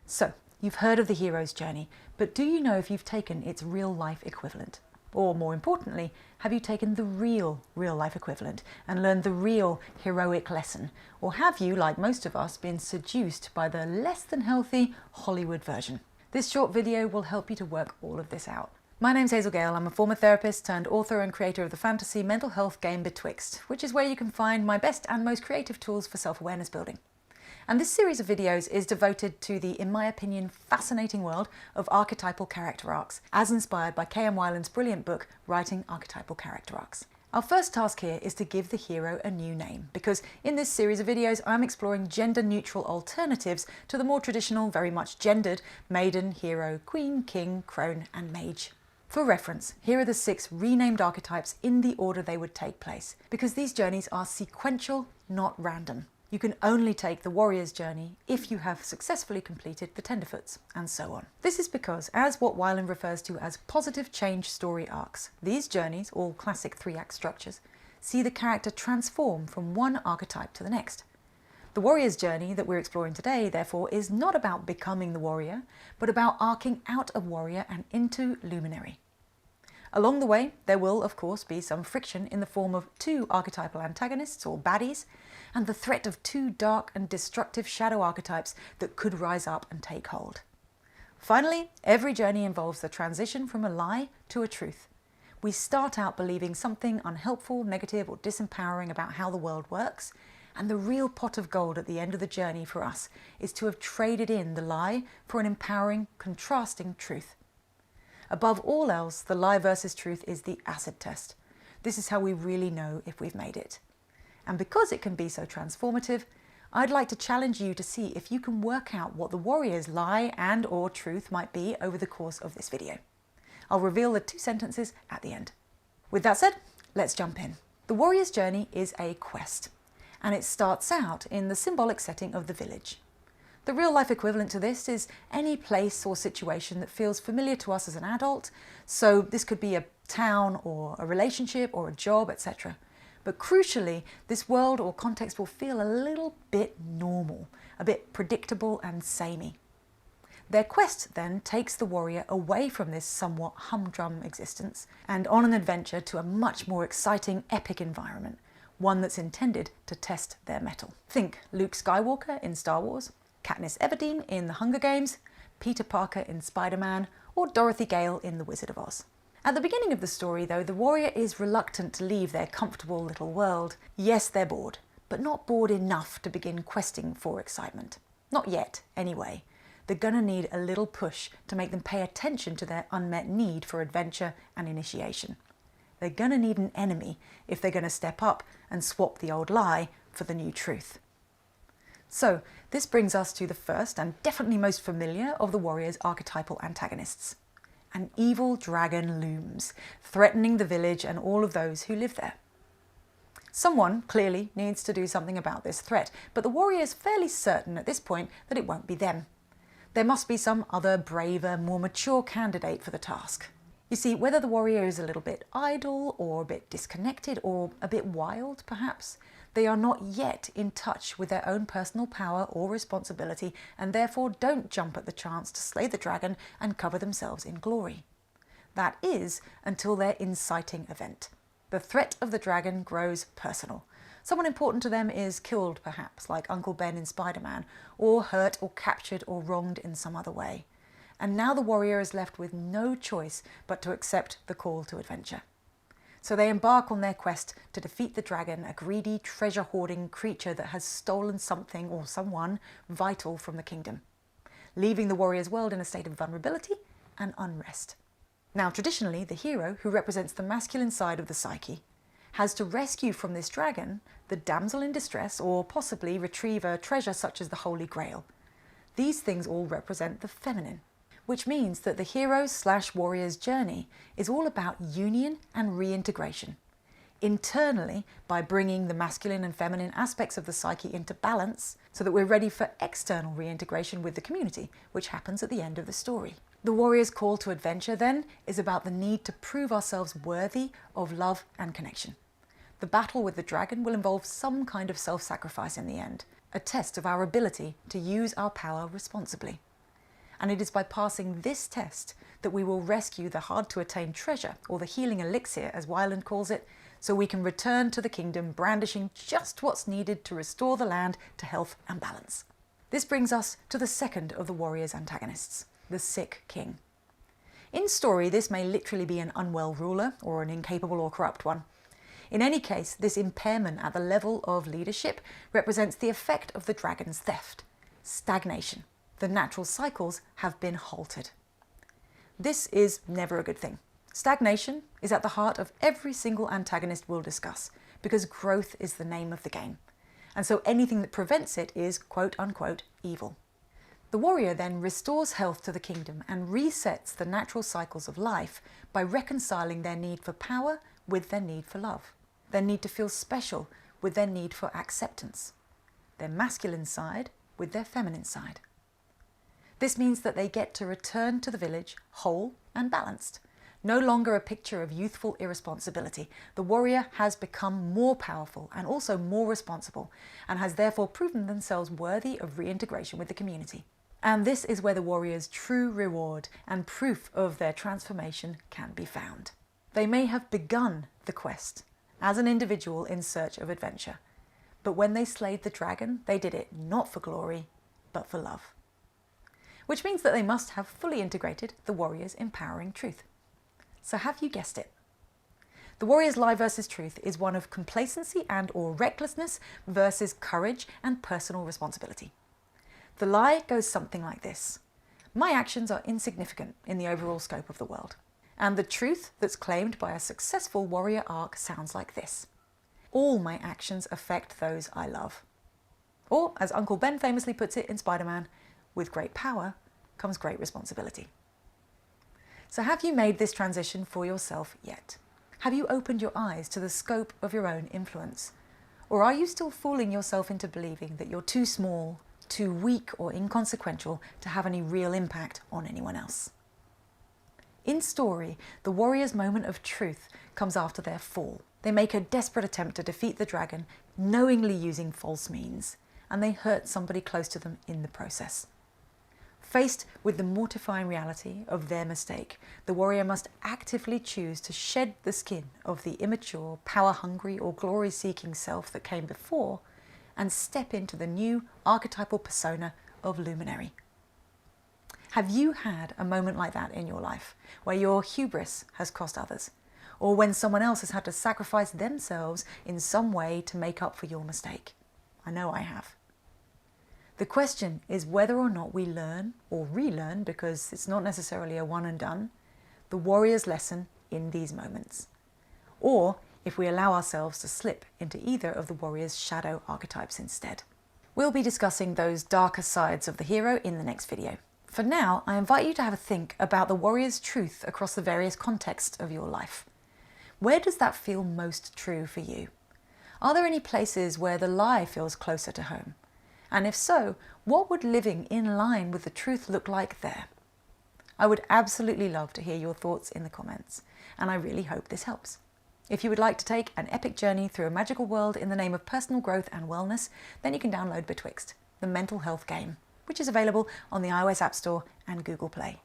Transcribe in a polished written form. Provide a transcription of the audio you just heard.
So, you've heard of the hero's journey, but do you know if you've taken its real-life equivalent? Or more importantly, have you taken the real-life equivalent and learned the real heroic lesson? Or have you, like most of us, been seduced by the less than healthy Hollywood version? This short video will help you to work all of this out. My name's Hazel Gale. I'm a former therapist turned author and creator of the fantasy mental health game Betwixt, which is where you can find my best and most creative tools for self-awareness building. And this series of videos is devoted to the, in my opinion, fascinating world of archetypal character arcs, as inspired by K.M. Weiland's brilliant book, Writing Archetypal Character Arcs. Our first task here is to give the hero a new name, because in this series of videos I'm exploring gender-neutral alternatives to the more traditional, very much gendered, maiden, hero, queen, king, crone, and mage. For reference, here are the 6 renamed archetypes in the order they would take place, because these journeys are sequential, not random. You can only take the warrior's journey if you have successfully completed the tenderfoots, and so on. This is because, as what Weiland refers to as positive change story arcs, these journeys, all classic 3-act structures, see the character transform from one archetype to the next. The warrior's journey that we're exploring today, therefore, is not about becoming the warrior, but about arcing out of warrior and into luminary. Along the way, there will, of course, be some friction in the form of 2 archetypal antagonists, or baddies, and the threat of 2 dark and destructive shadow archetypes that could rise up and take hold. Finally, every journey involves the transition from a lie to a truth. We start out believing something unhelpful, negative, or disempowering about how the world works, and the real pot of gold at the end of the journey for us is to have traded in the lie for an empowering, contrasting truth. Above all else, the lie versus truth is the acid test. This is how we really know if we've made it. And because it can be so transformative, I'd like to challenge you to see if you can work out what the warrior's lie and/or truth might be over the course of this video. I'll reveal the 2 sentences at the end. With that said, let's jump in. The warrior's journey is a quest, and it starts out in the symbolic setting of the village. The real-life equivalent to this is any place or situation that feels familiar to us as an adult, so this could be a town or a relationship or a job, etc. But crucially, this world or context will feel a little bit normal, a bit predictable and samey. Their quest then takes the warrior away from this somewhat humdrum existence and on an adventure to a much more exciting, epic environment, one that's intended to test their mettle. Think Luke Skywalker in Star Wars, Katniss Everdeen in The Hunger Games, Peter Parker in Spider-Man, or Dorothy Gale in The Wizard of Oz. At the beginning of the story, though, the warrior is reluctant to leave their comfortable little world. Yes, they're bored, but not bored enough to begin questing for excitement. Not yet, anyway. They're gonna need a little push to make them pay attention to their unmet need for adventure and initiation. They're gonna need an enemy if they're gonna step up and swap the old lie for the new truth. So, this brings us to the first and definitely most familiar of the warrior's archetypal antagonists. An evil dragon looms, threatening the village and all of those who live there. Someone clearly needs to do something about this threat, but the warrior is fairly certain at this point that it won't be them. There must be some other braver, more mature candidate for the task. You see, whether the warrior is a little bit idle or a bit disconnected or a bit wild, perhaps, they are not yet in touch with their own personal power or responsibility and therefore don't jump at the chance to slay the dragon and cover themselves in glory. That is until their inciting event. The threat of the dragon grows personal. Someone important to them is killed, perhaps, like Uncle Ben in Spider-Man, or hurt or captured or wronged in some other way. And now the warrior is left with no choice but to accept the call to adventure. So they embark on their quest to defeat the dragon, a greedy, treasure-hoarding creature that has stolen something or someone vital from the kingdom, leaving the warrior's world in a state of vulnerability and unrest. Now, traditionally, the hero, who represents the masculine side of the psyche, has to rescue from this dragon the damsel in distress or possibly retrieve a treasure such as the Holy Grail. These things all represent the feminine, which means that the hero/warrior's journey is all about union and reintegration. Internally, by bringing the masculine and feminine aspects of the psyche into balance so that we're ready for external reintegration with the community, which happens at the end of the story. The warrior's call to adventure, then, is about the need to prove ourselves worthy of love and connection. The battle with the dragon will involve some kind of self-sacrifice in the end, a test of our ability to use our power responsibly. And it is by passing this test that we will rescue the hard-to-attain treasure, or the healing elixir as Wieland calls it, so we can return to the kingdom brandishing just what's needed to restore the land to health and balance. This brings us to the second of the warrior's antagonists, the sick king. In story, this may literally be an unwell ruler or an incapable or corrupt one. In any case, this impairment at the level of leadership represents the effect of the dragon's theft, stagnation. The natural cycles have been halted. This is never a good thing. Stagnation is at the heart of every single antagonist we'll discuss, because growth is the name of the game. And so anything that prevents it is quote-unquote evil. The warrior then restores health to the kingdom and resets the natural cycles of life by reconciling their need for power with their need for love, their need to feel special with their need for acceptance, their masculine side with their feminine side. This means that they get to return to the village whole and balanced. No longer a picture of youthful irresponsibility, the warrior has become more powerful and also more responsible, and has therefore proven themselves worthy of reintegration with the community. And this is where the warrior's true reward and proof of their transformation can be found. They may have begun the quest as an individual in search of adventure, but when they slayed the dragon, they did it not for glory, but for love. Which means that they must have fully integrated the warrior's empowering truth. So have you guessed it? The warrior's lie versus truth is one of complacency and or recklessness versus courage and personal responsibility. The lie goes something like this: my actions are insignificant in the overall scope of the world. And the truth that's claimed by a successful warrior arc sounds like this: all my actions affect those I love. Or, as Uncle Ben famously puts it in Spider-Man, with great power comes great responsibility. So have you made this transition for yourself yet? Have you opened your eyes to the scope of your own influence? Or are you still fooling yourself into believing that you're too small, too weak or inconsequential to have any real impact on anyone else? In story, the warrior's moment of truth comes after their fall. They make a desperate attempt to defeat the dragon, knowingly using false means, and they hurt somebody close to them in the process. Faced with the mortifying reality of their mistake, the warrior must actively choose to shed the skin of the immature, power-hungry or glory-seeking self that came before and step into the new archetypal persona of Luminary. Have you had a moment like that in your life, where your hubris has cost others, or when someone else has had to sacrifice themselves in some way to make up for your mistake? I know I have. The question is whether or not we learn or relearn, because it's not necessarily a one and done, the warrior's lesson in these moments. Or if we allow ourselves to slip into either of the warrior's shadow archetypes instead. We'll be discussing those darker sides of the hero in the next video. For now, I invite you to have a think about the warrior's truth across the various contexts of your life. Where does that feel most true for you? Are there any places where the lie feels closer to home? And if so, what would living in line with the truth look like there? I would absolutely love to hear your thoughts in the comments, and I really hope this helps. If you would like to take an epic journey through a magical world in the name of personal growth and wellness, then you can download Betwixt, the mental health game, which is available on the iOS App Store and Google Play.